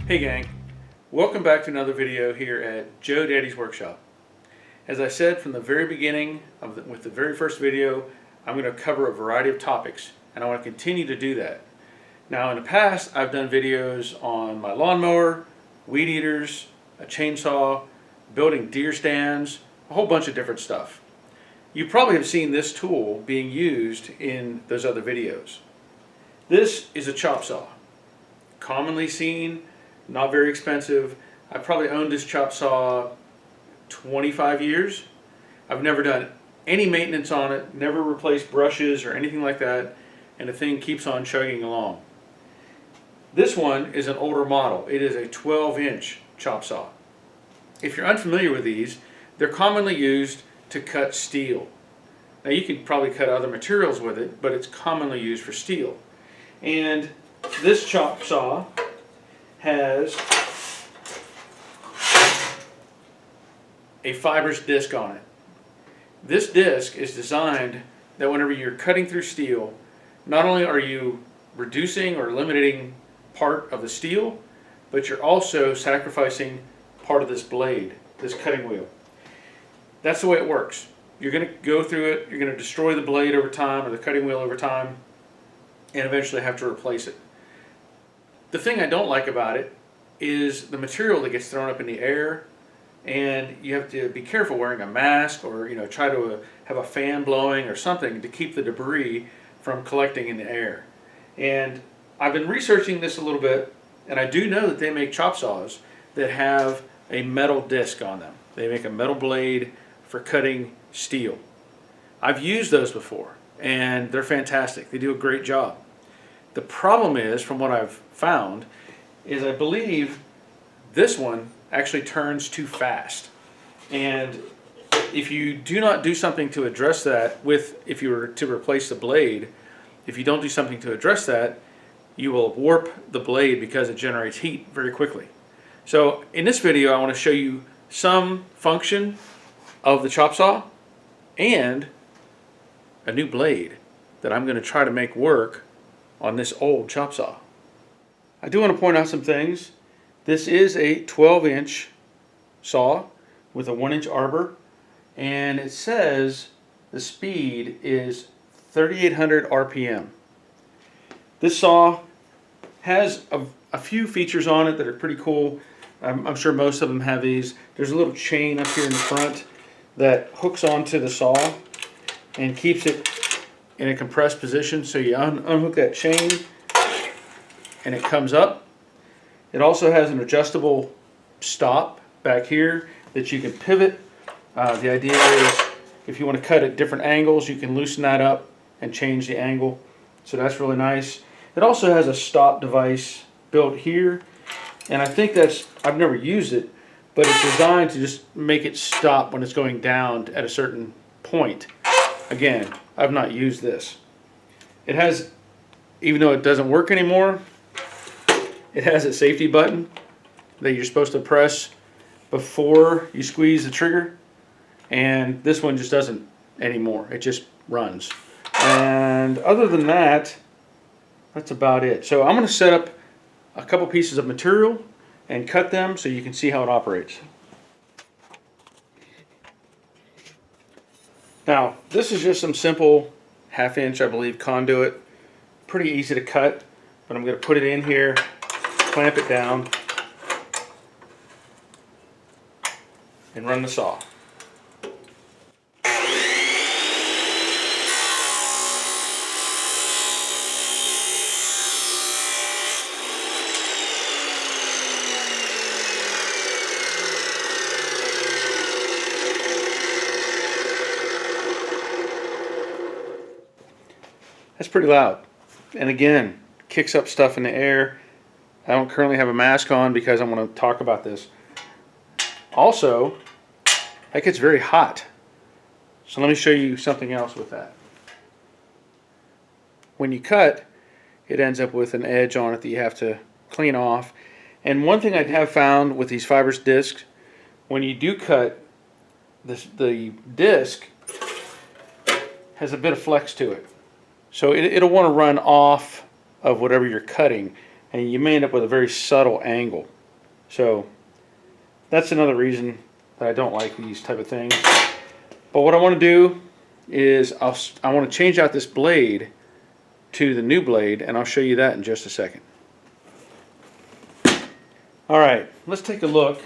Hey gang, welcome back to another video here at Joe Daddy's Workshop. As I said from the very beginning with the very first video, I'm going to cover a variety of topics, and I want to continue to do that. Now in the past I've done videos on my lawnmower, weed eaters, a chainsaw, building deer stands, a whole bunch of different stuff. You probably have seen this tool being used in those other videos. This is a chop saw, commonly seen, not very expensive. I've probably owned this chop saw 25 years. I've never done any maintenance on it, never replaced brushes or anything like that, and the thing keeps on chugging along. This one is an older model. It is a 12-inch chop saw. If you're unfamiliar with these, they're commonly used to cut steel. Now you can probably cut other materials with it, but it's commonly used for steel. And this chop saw has a fibrous disc on it. This disc is designed that whenever you're cutting through steel, not only are you reducing or limiting part of the steel, but you're also sacrificing part of this blade, this cutting wheel. That's the way it works. You're going to go through it, you're going to destroy the blade over time or the cutting wheel over time, and eventually have to replace it. The thing I don't like about it is the material that gets thrown up in the air, and you have to be careful wearing a mask or try to have a fan blowing or something to keep the debris from collecting in the air. And I've been researching this a little bit, and I do know that they make chop saws that have a metal disc on them. They make a metal blade for cutting steel. I've used those before, and they're fantastic. They do a great job. The problem is, from what I've found, is I believe this one actually turns too fast. And if you do not do something to address that if you were to replace the blade, if you don't do something to address that, you will warp the blade because it generates heat very quickly. So in this video I want to show you some function of the chop saw and a new blade that I'm going to try to make work on this old chop saw. I do want to point out some things. This is a 12-inch saw with a 1-inch arbor, and it says the speed is 3,800 RPM. This saw has a few features on it that are pretty cool. I'm sure most of them have these. There's a little chain up here in the front that hooks onto the saw and keeps it in a compressed position. So you unhook that chain and it comes up. It also has an adjustable stop back here that you can pivot. The idea is if you want to cut at different angles, you can loosen that up and change the angle. So that's really nice. It also has a stop device built here, and I think I've never used it, but it's designed to just make it stop when it's going down at a certain point. Again, I've not used this. It has, even though it doesn't work anymore, it has a safety button that you're supposed to press before you squeeze the trigger, and this one just doesn't anymore. It just runs. And other than that, that's about it. So I'm going to set up a couple pieces of material and cut them so you can see how it operates. Now, this is just some simple 1/2 inch, I believe, conduit. Pretty easy to cut, but I'm going to put it in here, clamp it down, and run the saw. That's pretty loud, and again, kicks up stuff in the air. I don't currently have a mask on because I want to talk about this. Also, that gets very hot. So let me show you something else with that. When you cut, it ends up with an edge on it that you have to clean off. And one thing I have found with these fibrous discs, when you do cut, the disc has a bit of flex to it. So it'll want to run off of whatever you're cutting, and you may end up with a very subtle angle. So that's another reason that I don't like these type of things. But what I want to do is I want to change out this blade to the new blade, and I'll show you that in just a second. Alright, let's take a look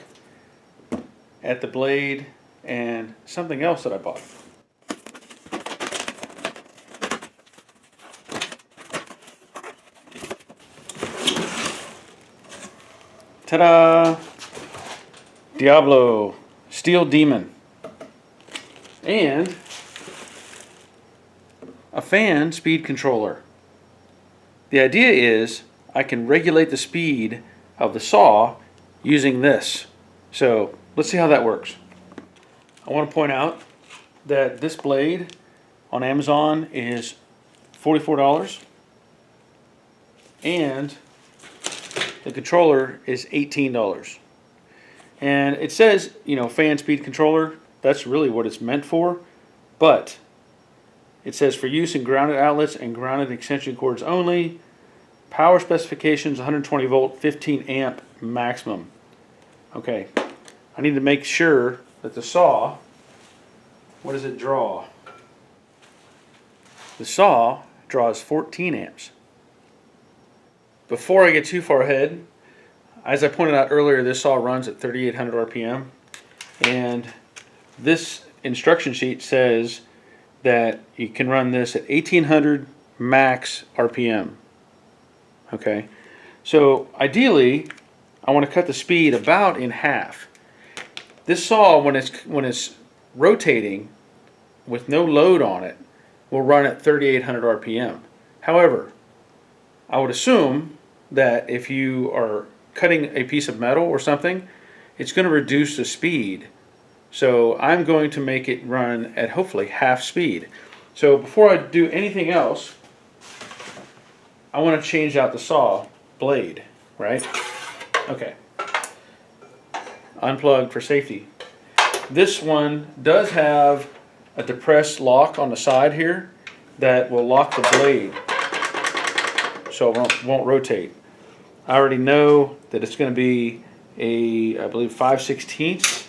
at the blade and something else that I bought. Ta-da! Diablo Steel Demon. And a fan speed controller. The idea is I can regulate the speed of the saw using this. So let's see how that works. I want to point out that this blade on Amazon is $44 and the controller is $18. And it says, you know, fan speed controller. That's really what it's meant for, but it says for use in grounded outlets and grounded extension cords only. Power specifications 120 volt, 15 amp maximum. Okay, I need to make sure that the saw, what does it draw? The saw draws 14 amps. Before I get too far ahead, as I pointed out earlier, this saw runs at 3,800 RPM, and this instruction sheet says that you can run this at 1,800 max RPM. Okay, so ideally, I want to cut the speed about in half. This saw, when it's rotating with no load on it, will run at 3,800 RPM. However, I would assume that if you are cutting a piece of metal or something, it's going to reduce the speed. So I'm going to make it run at hopefully half speed. So before I do anything else, I want to change out the saw blade, right? Okay. Unplug for safety. This one does have a depressed lock on the side here that will lock the blade so it won't rotate. I already know that it's going to be a, I believe, 5/16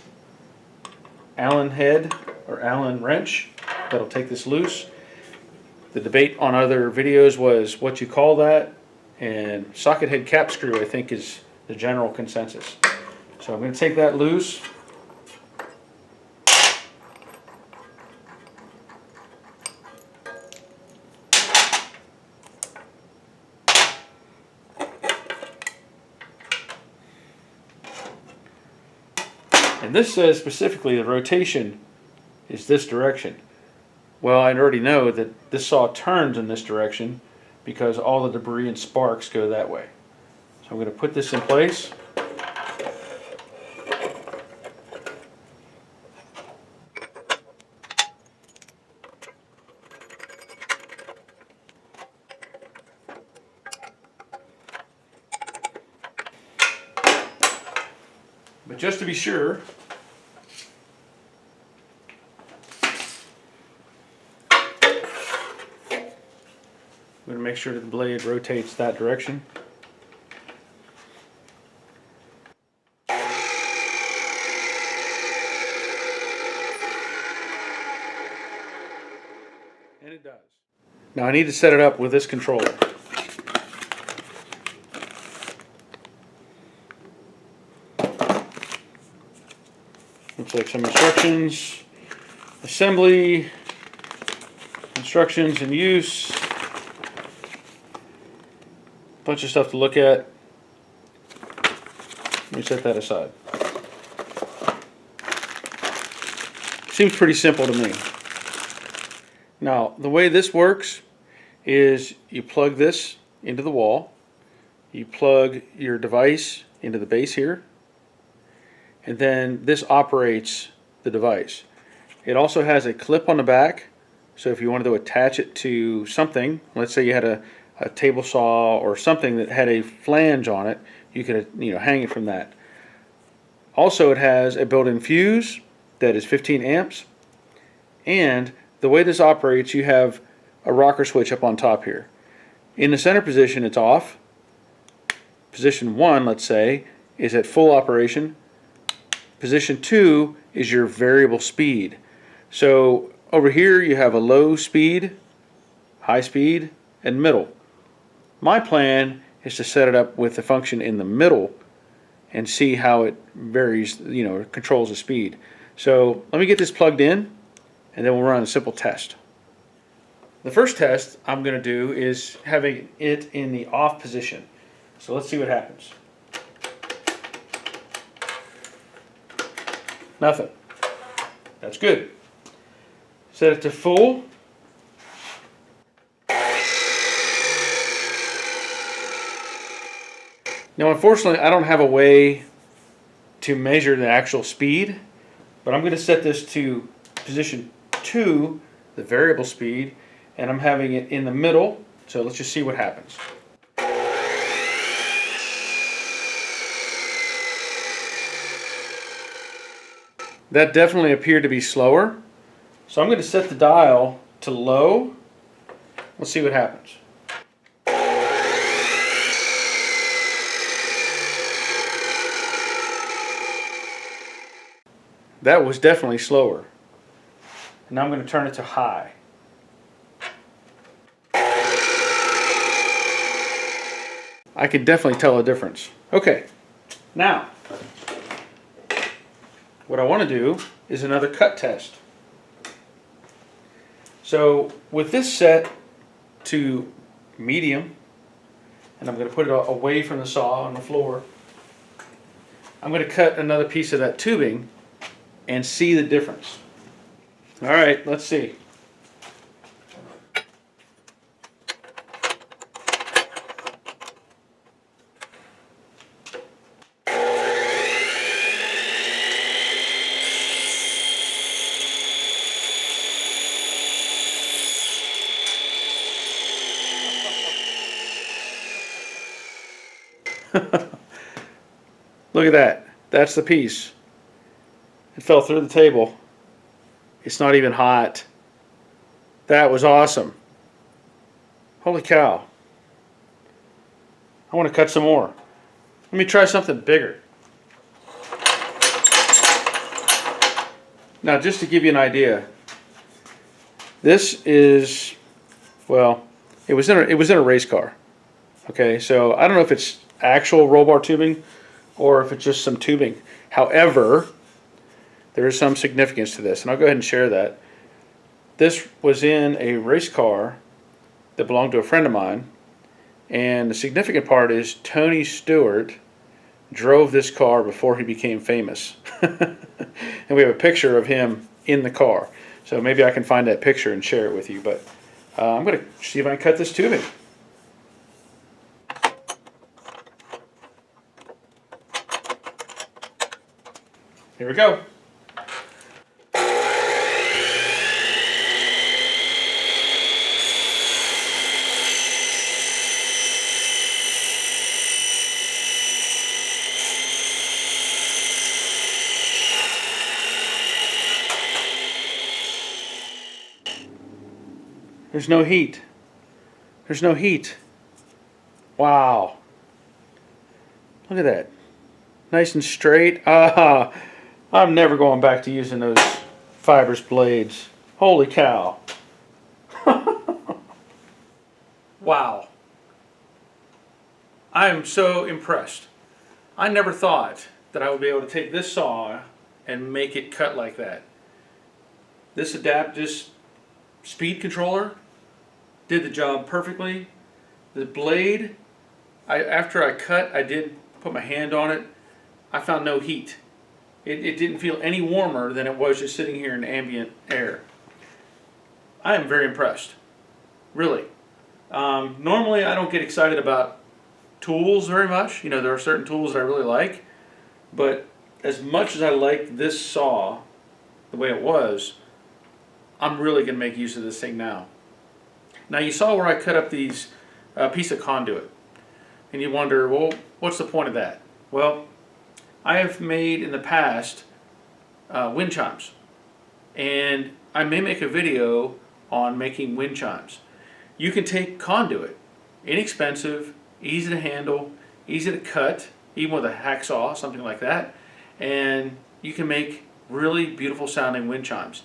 Allen head or Allen wrench that'll take this loose. The debate on other videos was what you call that, and socket head cap screw I think is the general consensus. So I'm going to take that loose. And this says specifically the rotation is this direction. Well, I already know that this saw turns in this direction because all the debris and sparks go that way. So I'm going to put this in place. But just to be sure, I'm going to make sure that the blade rotates that direction. And it does. Now I need to set it up with this controller. Looks like some instructions, assembly, instructions in use, bunch of stuff to look at. Let me set that aside. Seems pretty simple to me. Now, the way this works is you plug this into the wall, you plug your device into the base here, and then this operates the device. It also has a clip on the back, so if you wanted to attach it to something, let's say you had a table saw or something that had a flange on it, you could hang it from that. Also, it has a built-in fuse that is 15 amps, and the way this operates, you have a rocker switch up on top here. In the center position, it's off. Position 1, let's say, is at full operation. Position 2 is your variable speed. So over here you have a low speed, high speed, and middle. My plan is to set it up with the function in the middle and see how it varies, controls the speed. So let me get this plugged in and then we'll run a simple test. The first test I'm going to do is having it in the off position. So let's see what happens. Nothing. That's good. Set it to full. Now unfortunately I don't have a way to measure the actual speed, but I'm going to set this to position 2, the variable speed, and I'm having it in the middle, so let's just see what happens. That definitely appeared to be slower, so I'm going to set the dial to low. Let's see what happens. That was definitely slower. And now I'm going to turn it to high. I could definitely tell a difference. Okay, now what I want to do is another cut test. So with this set to medium, and I'm going to put it away from the saw on the floor, I'm going to cut another piece of that tubing and see the difference. All right, let's see. Look at that. That's the piece. It fell through the table. It's not even hot. That was awesome. Holy cow. I want to cut some more. Let me try something bigger. Now, just to give you an idea, this is, well, it was in a race car. Okay, so I don't know if it's actual roll bar tubing or if it's just some tubing. However, there is some significance to this, and I'll go ahead and share that. This was in a race car that belonged to a friend of mine, and the significant part is Tony Stewart drove this car before he became famous. And we have a picture of him in the car. So maybe I can find that picture and share it with you, but I'm going to see if I can cut this tubing. Here we go. There's no heat. There's no heat. Wow. Look at that. Nice and straight. Ah, I'm never going back to using those fibrous blades. Holy cow. Wow. I am so impressed. I never thought that I would be able to take this saw and make it cut like that. This speed controller did the job perfectly. The blade, after I cut, I did put my hand on it. I found no heat. It didn't feel any warmer than it was just sitting here in ambient air. I am very impressed, really. Normally I don't get excited about tools very much. You know, there are certain tools that I really like, but as much as I like this saw the way it was, I'm really going to make use of this thing now. Now you saw where I cut up these piece of conduit, and you wonder, well, what's the point of that? Well, I have made in the past wind chimes, and I may make a video on making wind chimes. You can take conduit, inexpensive, easy to handle, easy to cut, even with a hacksaw, something like that, and you can make really beautiful sounding wind chimes.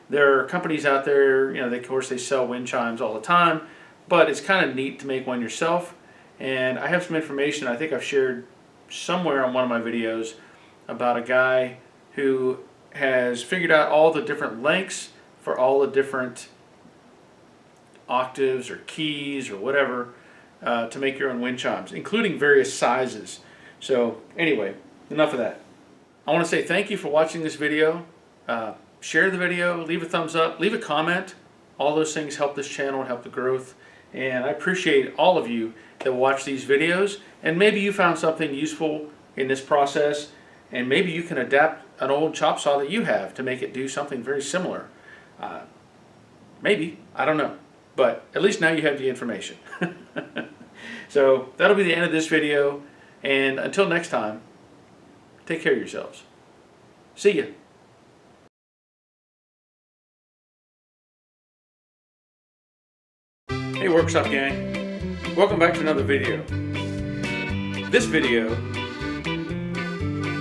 There are companies out there, of course they sell wind chimes all the time, but it's kind of neat to make one yourself. And I have some information I think I've shared somewhere on one of my videos about a guy who has figured out all the different lengths for all the different octaves or keys or whatever to make your own wind chimes, including various sizes. So anyway, enough of that. I want to say thank you for watching this video. Share the video, leave a thumbs up, leave a comment. All those things help this channel and help the growth. And I appreciate all of you that watch these videos. And maybe you found something useful in this process, and maybe you can adapt an old chop saw that you have to make it do something very similar. Maybe, I don't know. But at least now you have the information. So that'll be the end of this video. And until next time, take care of yourselves. See ya. Hey Workshop gang, welcome back to another video.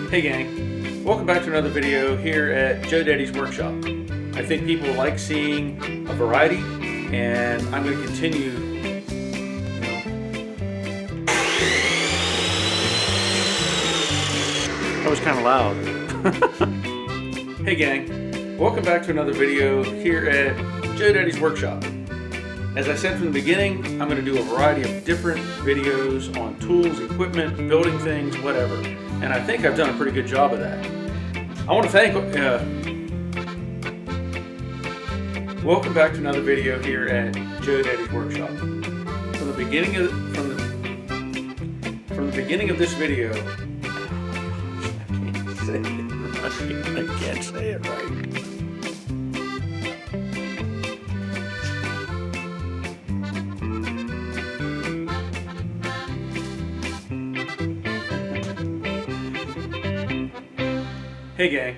Hey gang, welcome back to another video here at Joe Daddy's Workshop. I think people like seeing a variety, and I'm going to continue. That was kind of loud. Hey gang, welcome back to another video here at Joe Daddy's Workshop. As I said from the beginning, I'm going to do a variety of different videos on tools, equipment, building things, whatever. And I think I've done a pretty good job of that. I want to thank... welcome back to another video here at Joe Daddy's Workshop. From the beginning of this video... I can't say it right. Hey gang,